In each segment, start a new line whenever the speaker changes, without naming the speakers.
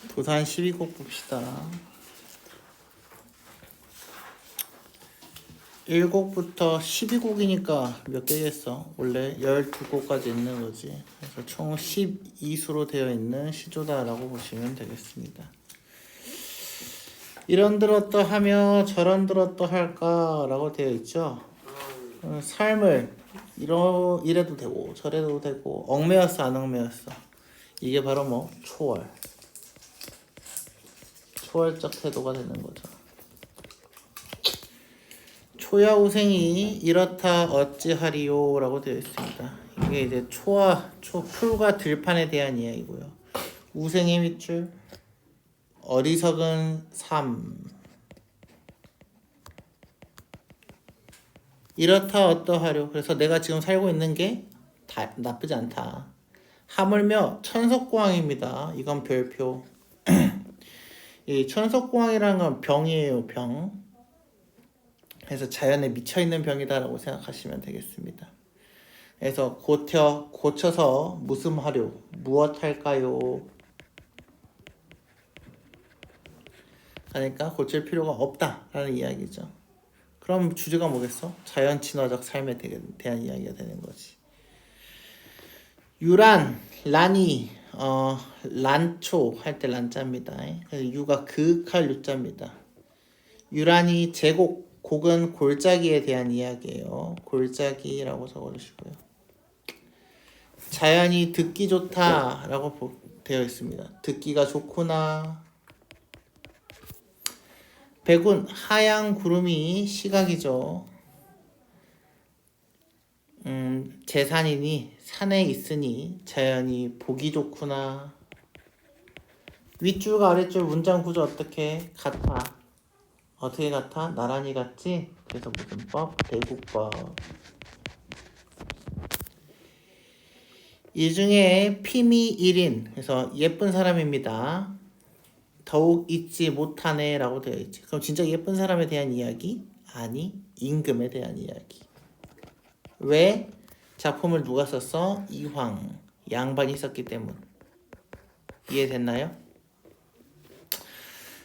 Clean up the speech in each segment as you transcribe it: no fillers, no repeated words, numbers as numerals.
도산 12곡 봅시다. 1곡부터 12곡이니까 몇 개겠어? 원래 12곡까지 있는 거지. 그래서 총 12수로 되어 있는 시조다라고 보시면 되겠습니다. 이런들 어떠하며 저런들 어떠할까라고 되어 있죠. 삶을 이래도 되고 저래도 되고 얽매였어 안 얽매였어. 이게 바로 뭐 초월적 태도가 되는 거죠. 초야우생이 이렇다 어찌하리요 라고 되어 있습니다. 이게 이제 풀과 들판에 대한 이야기고요. 우생의 밑줄, 어리석은 삶. 이렇다 어떠하려. 그래서 내가 지금 살고 있는 게 나쁘지 않다. 하물며 천석공항입니다. 이건 별표. 이 천석공항이라는 건 병이에요. 병. 그래서 자연에 미쳐있는 병이다라고 생각하시면 되겠습니다. 그래서 고쳐서 무슨 하려, 무엇 할까요? 그러니까 고칠 필요가 없다라는 이야기죠. 그럼 주제가 뭐겠어? 자연 친화적 삶에 대한 이야기가 되는 거지. 유란, 란이, 란초 할 때 란자입니다. 그래서 유가 그윽할 유자입니다. 유란이 제곡, 곡은 골짜기에 대한 이야기예요. 골짜기라고 적어주시고요. 자연이 듣기 좋다라고 되어 있습니다. 듣기가 좋구나. 백운, 하양 구름이 시각이죠. 재산이니 산에 있으니 자연이 보기 좋구나. 윗줄과 아랫줄 문장 구조 어떻게 같아? 어떻게 같아? 나란히 같지? 그래서 무슨 법? 대국법. 이 중에 피미 1인, 그래서 예쁜 사람입니다. 더욱 잊지 못하네 라고 되어 있지. 그럼 진짜 예쁜 사람에 대한 이야기? 아니, 임금에 대한 이야기. 왜? 작품을 누가 썼어? 이황. 양반이 썼기 때문. 이해됐나요?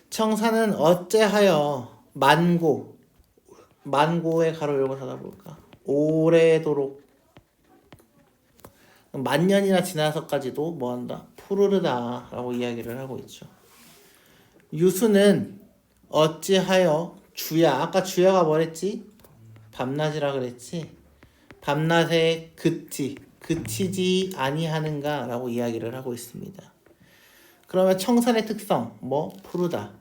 청사는 어째하여 만고의 가로 열고 닫아볼까? 오래도록 만년이나 지나서까지도 뭐한다? 푸르르다 라고 이야기를 하고 있죠. 유수는 어찌하여 주야. 아까 주야가 뭐랬지? 밤낮이라 그랬지? 밤낮에 그치지 아니하는가 라고 이야기를 하고 있습니다. 그러면 청산의 특성 뭐? 푸르다.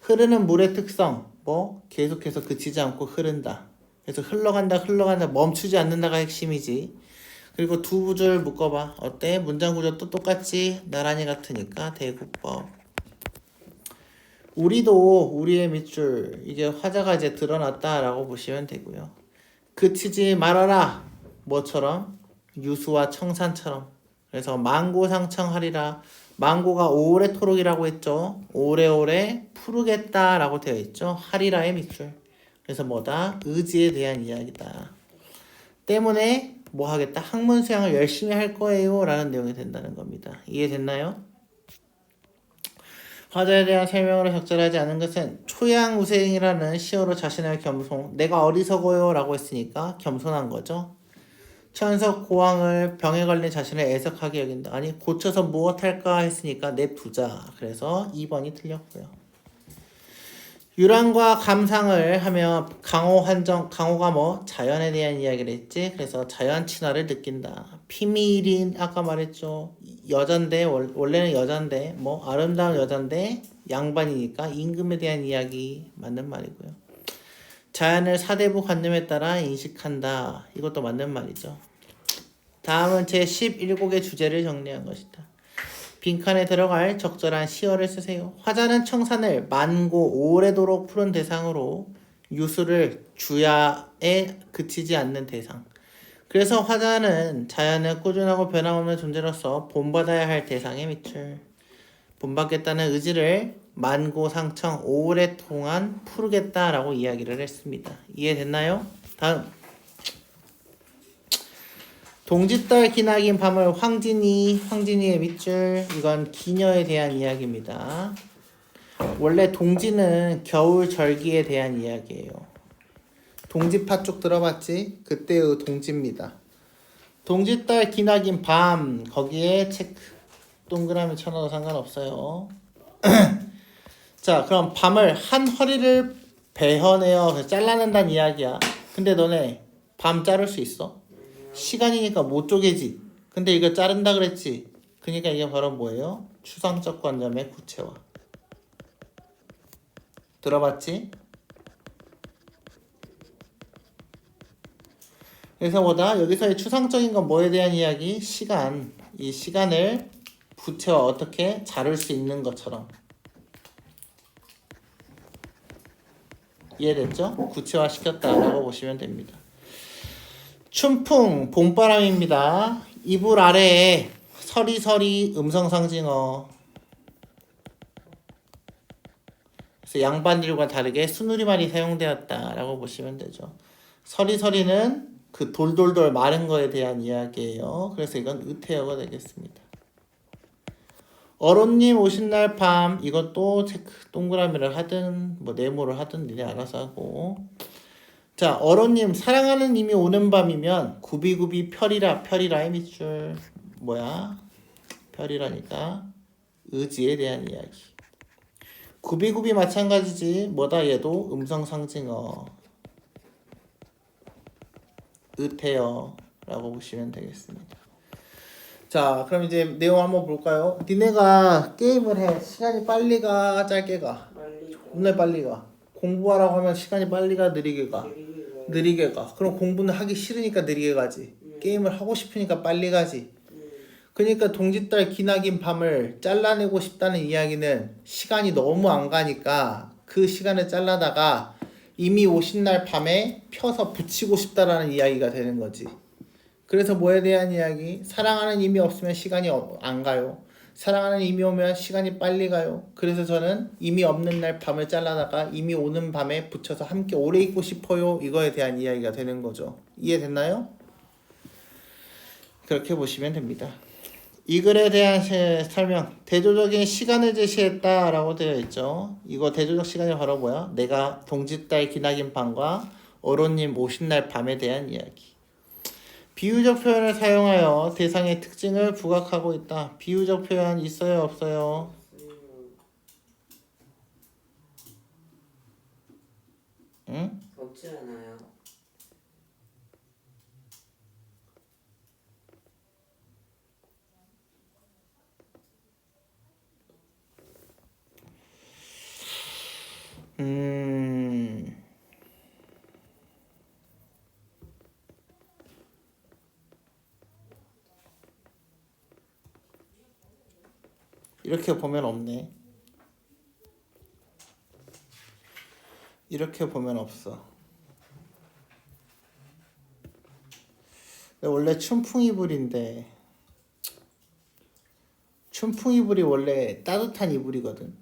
흐르는 물의 특성 뭐? 계속해서 그치지 않고 흐른다. 그래서 흘러간다 멈추지 않는다가 핵심이지. 그리고 두 구절 묶어봐. 어때? 문장 구조 또 똑같지? 나란히 같으니까 대국법. 우리의 밑줄 이제 화자가 이제 드러났다라고 보시면 되고요. 그치지 말아라. 뭐처럼? 유수와 청산처럼. 그래서 만고상청하리라. 만고가 오래토록이라고 했죠. 오래오래 푸르겠다라고 되어 있죠. 하리라의 밑줄. 그래서 뭐다? 의지에 대한 이야기다. 때문에 뭐 하겠다? 학문 수양을 열심히 할 거예요 라는 내용이 된다는 겁니다. 이해됐나요? 화자에 대한 설명으로 적절하지 않은 것은 초양우생이라는 시어로 자신을 겸손, 내가 어리석어요 라고 했으니까 겸손한 거죠. 천석고왕을 병에 걸린 자신을 애석하게 여긴다. 아니 고쳐서 무엇할까 했으니까 냅두자. 그래서 2번이 틀렸고요. 유란과 감상을 하면 강호가 뭐? 자연에 대한 이야기를 했지. 그래서 자연 친화를 느낀다. 피미일인 아까 말했죠. 여잔데 원래는 여잔데 뭐 아름다운 여잔데 양반이니까 임금에 대한 이야기 맞는 말이고요. 자연을 사대부 관념에 따라 인식한다. 이것도 맞는 말이죠. 다음은 제11곡의 주제를 정리한 것이다. 빈칸에 들어갈 적절한 시어를 쓰세요. 화자는 청산을 만고 오래도록 푸른 대상으로 유수를 주야에 그치지 않는 대상. 그래서 화자는 자연은 꾸준하고 변함없는 존재로서 본받아야 할 대상의 밑줄. 본받겠다는 의지를 만고상청 오랫동안 푸르겠다라고 이야기를 했습니다. 이해됐나요? 다음 동짓달 기나긴 밤을 황진이의 밑줄. 이건 기녀에 대한 이야기입니다. 원래 동지는 겨울 절기에 대한 이야기예요. 동지파 쪽 들어봤지? 그때의 동지입니다. 동짓달 기나긴 밤 거기에 체크. 동그라미 쳐놔도 상관없어요. 자, 그럼 밤을 한 허리를 베어내어 잘라낸다는 이야기야. 근데 너네 밤 자를 수 있어? 시간이니까 못 쪼개지. 근데 이거 자른다 그랬지. 그러니까 이게 바로 뭐예요? 추상적 관점의 구체화. 들어봤지? 그래서 뭐다? 여기서의 추상적인 건 뭐에 대한 이야기? 시간. 이 시간을 구체화 어떻게 자를 수 있는 것처럼. 이해됐죠? 구체화 시켰다라고 보시면 됩니다. 춘풍, 봄바람입니다. 이불 아래에 서리서리 음성상징어. 그래서 양반들과 다르게 순우리말이 사용되었다라고 보시면 되죠. 서리서리는 그 돌돌돌 마른 거에 대한 이야기예요. 그래서 이건 의태어가 되겠습니다. 어론님 오신 날 밤. 이것도 체크. 동그라미를 하든 뭐 네모를 하든 니네 알아서 하고. 자, 어론님 사랑하는 님이 오는 밤이면 구비구비 별이라의 밑줄. 뭐야? 별이라니까 의지에 대한 이야기. 구비구비 마찬가지지. 뭐다 얘도 음성상징어. 의태어라고 보시면 되겠습니다. 자, 그럼 이제 내용 한번 볼까요? 니네가 게임을 해. 시간이 빨리 가, 짧게 가? 존나 빨리 가. 공부하라고 하면 시간이 빨리 가, 느리게 가? 느리게 가. 그럼 공부는 하기 싫으니까 느리게 가지. 게임을 하고 싶으니까 빨리 가지. 그러니까 동짓달 기나긴 밤을 잘라내고 싶다는 이야기는 시간이 너무 안 가니까 그 시간을 잘라다가 이미 오신 날 밤에 펴서 붙이고 싶다라는 이야기가 되는 거지. 그래서 뭐에 대한 이야기? 사랑하는 힘이 없으면 시간이 안 가요. 사랑하는 힘이 오면 시간이 빨리 가요. 그래서 저는 이미 없는 날 밤을 잘라다가 이미 오는 밤에 붙여서 함께 오래 있고 싶어요. 이거에 대한 이야기가 되는 거죠. 이해됐나요? 그렇게 보시면 됩니다. 이 글에 대한 설명. 대조적인 시간을 제시했다라고 되어 있죠. 이거 대조적 시간이 바로 뭐야? 내가 동짓달 기나긴 밤과 어론님 오신 날 밤에 대한 이야기. 비유적 표현을 사용하여 대상의 특징을 부각하고 있다. 비유적 표현 있어요, 없어요? 응?
없지 않아요.
이렇게 보면 없네. 이렇게 보면 없어. 원래 춘풍이불인데 춘풍이불이 원래 따뜻한 이불이거든.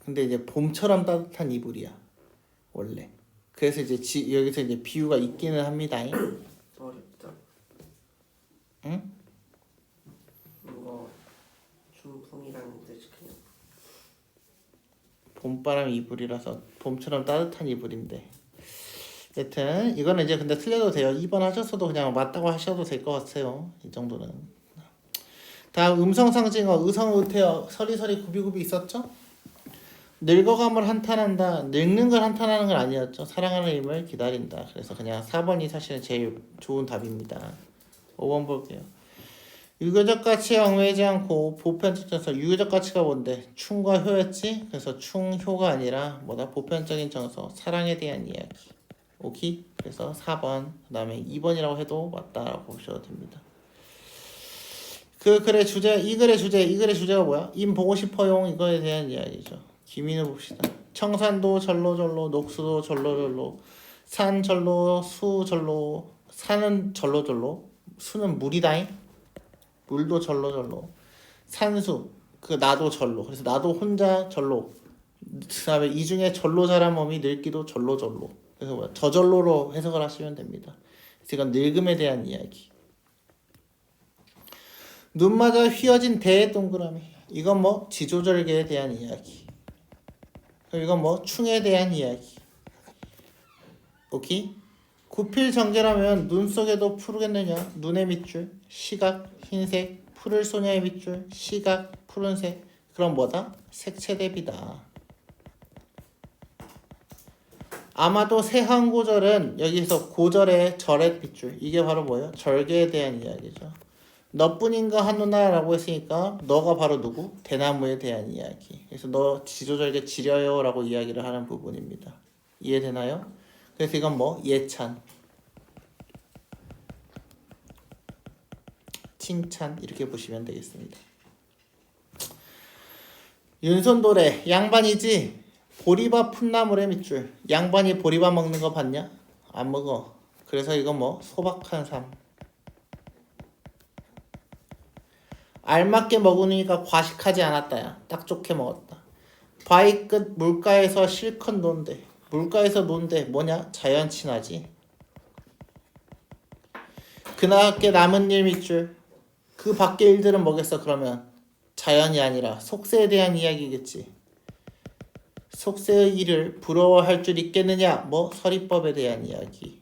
근데 이제 봄처럼 따뜻한 이불이야 원래. 그래서 이제 여기서 이제 비유가 있기는 합니다.
어렵다.
응?
이거 춘풍이라는 뜻이 그냥
봄바람 이불이라서 봄처럼 따뜻한 이불인데. 여튼 이거는 이제 근데 틀려도 돼요. 2번 하셨어도 그냥 맞다고 하셔도 될 것 같아요. 이 정도는. 다음 음성상징어 의성의태어 서리서리 구비구비 있었죠? 늙어감을 한탄한다. 늙는 걸 한탄하는 건 아니었죠. 사랑하는 힘을 기다린다. 그래서 그냥 4번이 사실은 제일 좋은 답입니다. 5번 볼게요. 유교적 가치에 얽매이지 않고 보편적 정서. 유교적 가치가 뭔데? 충과 효였지? 그래서 충효가 아니라 뭐다? 보편적인 정서. 사랑에 대한 이야기. 오케이? 그래서 4번. 그 다음에 2번이라고 해도 맞다라고 보셔도 됩니다. 그 글의 주제, 이 글의 주제가 뭐야? 임 보고 싶어용 이거에 대한 이야기죠. 기민을 봅시다. 청산도 절로절로, 녹수도 절로절로, 산 절로, 수 절로, 산은 절로절로, 수는 물이다잉. 물도 절로절로, 산수, 그 나도 절로. 그래서 나도 혼자 절로. 그다음에 이 중에 절로 자란 몸이 늙기도 절로절로. 그래서 뭐야? 저절로로 해석을 하시면 됩니다. 그래서 이건 늙음에 대한 이야기. 눈 맞아 휘어진 대 동그라미. 이건 뭐 지조절개에 대한 이야기. 그리고 이건 뭐 충에 대한 이야기. 오케이? 구필정개라면 눈 속에도 푸르겠느냐? 눈의 밑줄, 시각, 흰색, 푸를 소녀의 밑줄, 시각, 푸른색. 그럼 뭐다? 색채 대비다. 아마도 세한고절은 여기서 고절의 절의 밑줄. 이게 바로 뭐예요? 절개에 대한 이야기죠. 너뿐인가 하누나라고 했으니까 너가 바로 누구? 대나무에 대한 이야기. 그래서 너 지조절개 지려요 라고 이야기를 하는 부분입니다. 이해되나요? 그래서 이건 뭐? 예찬, 칭찬 이렇게 보시면 되겠습니다. 윤손도래 양반이지? 보리밥 풋나물의 밑줄. 양반이 보리밥 먹는 거 봤냐? 안 먹어. 그래서 이건 뭐? 소박한 삶. 알맞게 먹으니까 과식하지 않았다야. 딱 좋게 먹었다. 바위 끝 물가에서 실컷 논대. 물가에서 논대 뭐냐? 자연 친화지. 그나게 남은 일 밑줄. 그 밖의 일들은 뭐겠어 그러면? 자연이 아니라 속세에 대한 이야기겠지. 속세의 일을 부러워할 줄 있겠느냐? 뭐 서리법에 대한 이야기.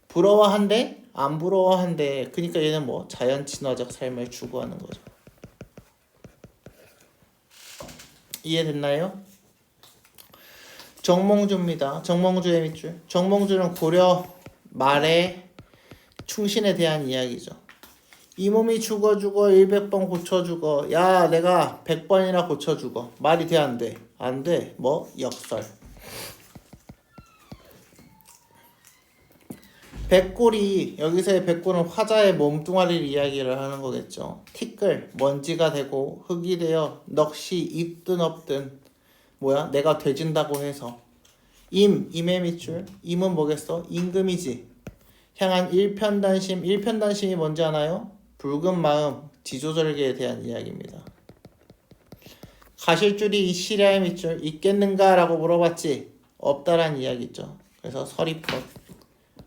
부러워한대? 안 부러워한대. 그러니까 얘는 뭐 자연 친화적 삶을 추구하는 거죠. 이해됐나요? 정몽주입니다. 정몽주의 밑줄. 정몽주는 고려 말의 충신에 대한 이야기죠. 이 몸이 죽어 100번 고쳐 죽어. 야 내가 100번이나 고쳐 죽어. 말이 돼 안 돼? 안 돼. 뭐? 역설. 백골이 여기서의 백골은 화자의 몸뚱아리를 이야기를 하는 거겠죠. 티끌 먼지가 되고 흙이 되어 넋이 있든 없든 뭐야? 내가 되진다고 해서 임의 밑줄. 임은 뭐겠어? 임금이지. 향한 일편단심. 일편단심이 뭔지 아나요? 붉은 마음, 지조절개에 대한 이야기입니다. 가실 줄이 있시랴의 밑줄. 있겠는가? 라고 물어봤지. 없다란 이야기죠. 그래서 서리법.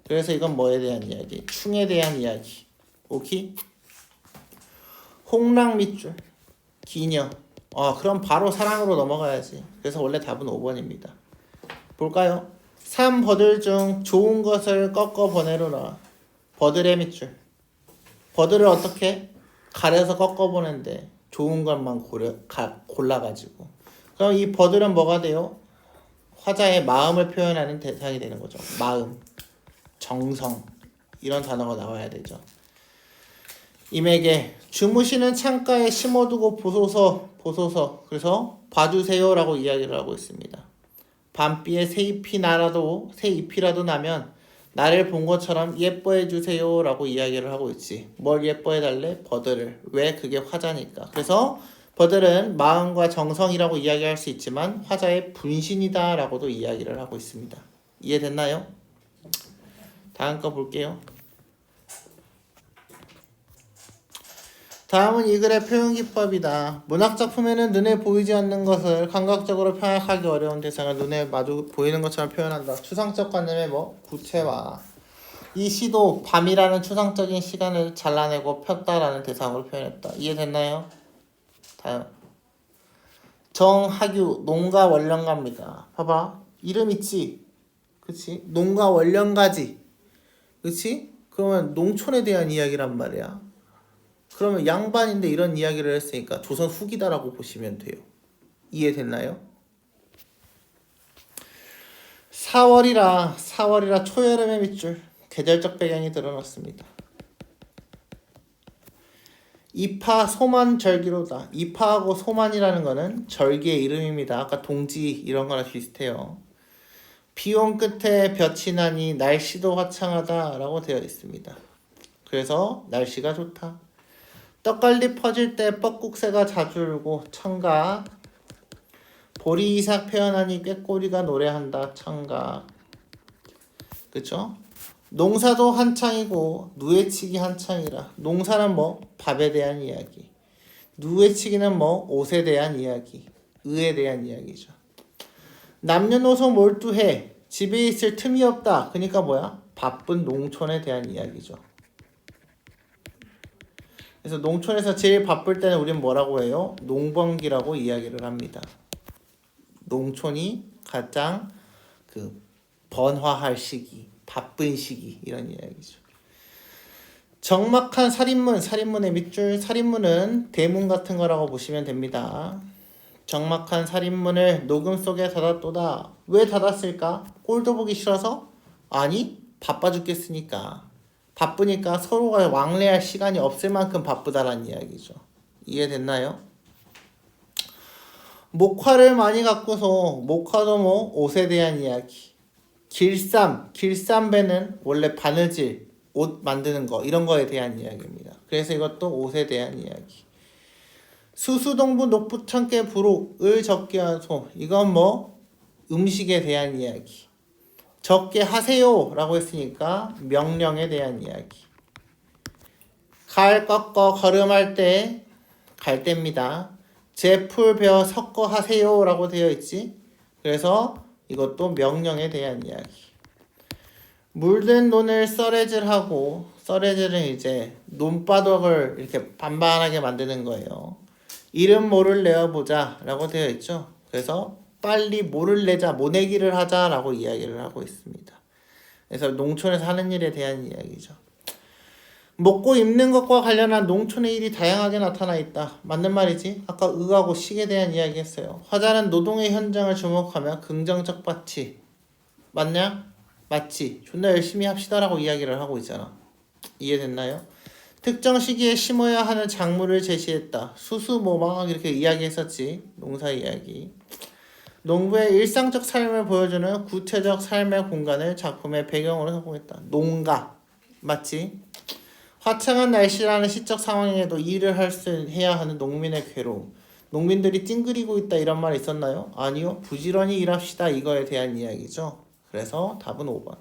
그래서 이건 뭐에 대한 이야기? 충에 대한 이야기. 오케이? 홍랑 밑줄. 기녀. 그럼 바로 사랑으로 넘어가야지. 그래서 원래 답은 5번입니다. 볼까요? 3 버들 중 좋은 것을 꺾어 보내로라. 버들의 밑줄. 버들을 어떻게? 가려서 꺾어 보낸대. 좋은 것만 골라가지고. 그럼 이 버들은 뭐가 돼요? 화자의 마음을 표현하는 대상이 되는 거죠. 마음, 정성 이런 단어가 나와야 되죠. 임에게 주무시는 창가에 심어두고 보소서. 그래서 봐주세요라고 이야기를 하고 있습니다. 밤비에 새 잎이라도 나면 나를 본 것처럼 예뻐해 주세요라고 이야기를 하고 있지. 뭘 예뻐해 달래? 버들을. 왜? 그게 화자니까. 그래서 버들은 마음과 정성이라고 이야기할 수 있지만 화자의 분신이다라고도 이야기를 하고 있습니다. 이해됐나요? 다음 거 볼게요. 다음은 이 글의 표현 기법이다. 문학작품에는 눈에 보이지 않는 것을 감각적으로 표현하기 어려운 대상을 눈에 마주 보이는 것처럼 표현한다. 추상적 관념의 뭐? 구체화. 이 시도 밤이라는 추상적인 시간을 잘라내고 폈다라는 대상으로 표현했다. 이해됐나요? 다음. 정하규 농가 원령가입니다. 봐봐. 이름 있지? 그치? 농가 원령가지. 그치? 그러면 농촌에 대한 이야기란 말이야. 그러면 양반인데 이런 이야기를 했으니까 조선 후기다라고 보시면 돼요. 이해됐나요? 4월이라 초여름의 밑줄. 계절적 배경이 드러났습니다. 이파 소만 절기로다. 이파하고 소만이라는 거는 절기의 이름입니다. 아까 동지 이런 거랑 비슷해요. 비온 끝에 볕이 나니 날씨도 화창하다 라고 되어 있습니다. 그래서 날씨가 좋다. 떡갈비 퍼질 때 뻐국새가 자주 울고 청각. 보리 이삭 표현하니 꾀꼬리가 노래한다. 청각. 그쵸? 농사도 한창이고 누에치기 한창이라. 농사는 뭐? 밥에 대한 이야기. 누에치기는 뭐? 옷에 대한 이야기. 의에 대한 이야기죠. 남녀노소 몰두해. 집에 있을 틈이 없다. 그러니까 뭐야? 바쁜 농촌에 대한 이야기죠. 그래서 농촌에서 제일 바쁠 때는 우린 뭐라고 해요? 농번기라고 이야기를 합니다. 농촌이 가장 그 번화할 시기, 바쁜 시기 이런 이야기죠. 적막한 살인문, 살인문의 밑줄, 살인문은 대문 같은 거라고 보시면 됩니다. 적막한 살인문을 녹음 속에 닫았도다. 왜 닫았을까? 꼴도 보기 싫어서? 아니, 바빠 죽겠으니까. 바쁘니까 서로가 왕래할 시간이 없을 만큼 바쁘다라는 이야기죠. 이해됐나요? 목화를 많이 갖고서 목화도 뭐 옷에 대한 이야기. 길쌈배는 원래 바느질, 옷 만드는 거 이런 거에 대한 이야기입니다. 그래서 이것도 옷에 대한 이야기. 수수동부 녹부참깨 부록을 적게 하소. 이건 뭐 음식에 대한 이야기. 적게 하세요 라고 했으니까 명령에 대한 이야기. 갈 꺾어 걸음할 때 갈대입니다. 제풀 베어 섞어 하세요 라고 되어 있지. 그래서 이것도 명령에 대한 이야기. 물든 논을 썰애질하고, 썰애질은 이제 논바닥을 이렇게 반반하게 만드는 거예요. 이름 모를 내어보자 라고 되어 있죠. 그래서 빨리 모를 내자, 모내기를 하자 라고 이야기를 하고 있습니다. 그래서 농촌에서 하는 일에 대한 이야기죠. 먹고 입는 것과 관련한 농촌의 일이 다양하게 나타나 있다. 맞는 말이지. 아까 의하고 식에 대한 이야기 했어요. 화자는 노동의 현장을 주목하며 긍정적 가치. 맞냐? 맞지. 존나 열심히 합시다라고 이야기를 하고 있잖아. 이해됐나요? 특정 시기에 심어야 하는 작물을 제시했다. 수수 뭐 막 이렇게 이야기했었지. 농사 이야기. 농부의 일상적 삶을 보여주는 구체적 삶의 공간을 작품의 배경으로 선공했다. 농가. 맞지? 화창한 날씨라는 시적 상황에도 일을 해야 하는 농민의 괴로움. 농민들이 찡그리고 있다 이런 말 있었나요? 아니요. 부지런히 일합시다 이거에 대한 이야기죠. 그래서 답은 5번.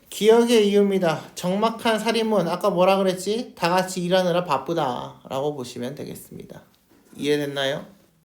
기억의 이유입니다. 적막한 살인문. 아까 뭐라 그랬지? 다 같이 일하느라 바쁘다 라고 보시면 되겠습니다. 이해됐나요?